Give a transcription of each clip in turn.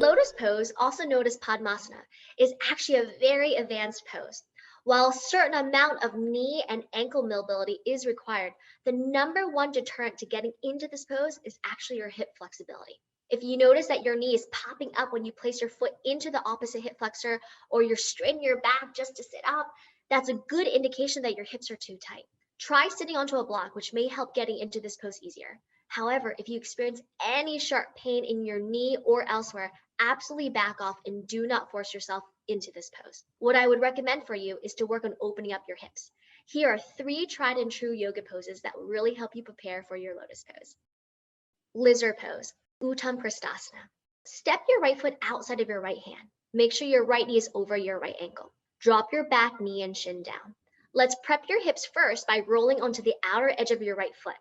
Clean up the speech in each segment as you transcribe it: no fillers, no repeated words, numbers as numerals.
lotus pose, also known as Padmasana, is actually a very advanced pose. While a certain amount of knee and ankle mobility is required, the number one deterrent to getting into this pose is actually your hip flexibility. If you notice that your knee is popping up when you place your foot into the opposite hip flexor, or you're straightening your back just to sit up, that's a good indication that your hips are too tight. Try sitting onto a block, which may help getting into this pose easier. However, if you experience any sharp pain in your knee or elsewhere, absolutely back off and do not force yourself into this pose. What I would recommend for you is to work on opening up your hips. Here are 3 tried and true yoga poses that will really help you prepare for your lotus pose. Lizard pose, UTTHAN PRISTHASANA. Step your right foot outside of your right hand. Make sure your right knee is over your right ankle. Drop your back knee and shin down. Let's prep your hips first by rolling onto the outer edge of your right foot.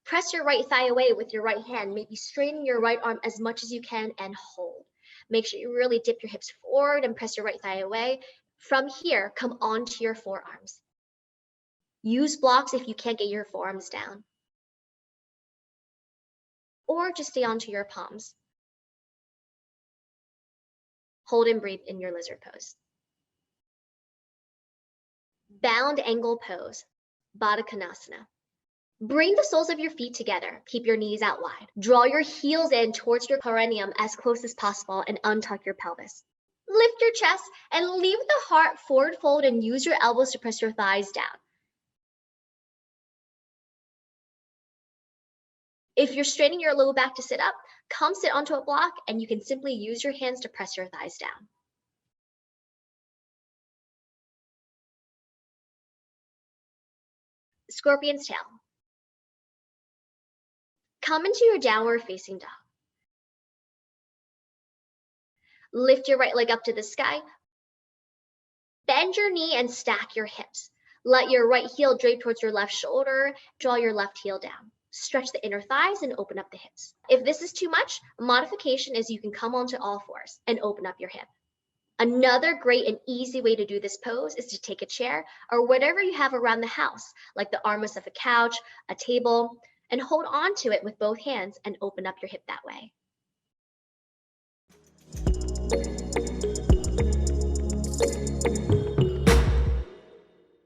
Press your right thigh away with your right hand, maybe straightening your right arm as much as you can and hold. Make sure you really dip your hips forward and press your right thigh away. From here, come onto your forearms. Use blocks if you can't get your forearms down, or just stay onto your palms. Hold and breathe in your lizard pose. Bound angle pose, BADDHA KONASANA. Bring the soles of your feet together. Keep your knees out wide. Draw your heels in towards your perineum as close as possible and untuck your pelvis. Lift your chest and leave the heart forward fold and use your elbows to press your thighs down. If you're straightening your low back to sit up, come sit onto a block and you can simply use your hands to press your thighs down. Scorpion's tail. Come into your downward facing dog. Lift your right leg up to the sky. Bend your knee and stack your hips. Let your right heel drape towards your left shoulder. Draw your left heel down. Stretch the inner thighs and open up the hips. If this is too much, a modification is you can come onto all fours and open up your hip. Another great and easy way to do this pose is to take a chair or whatever you have around the house, like the armrest of a couch, a table, and hold on to it with both hands and open up your hip that way.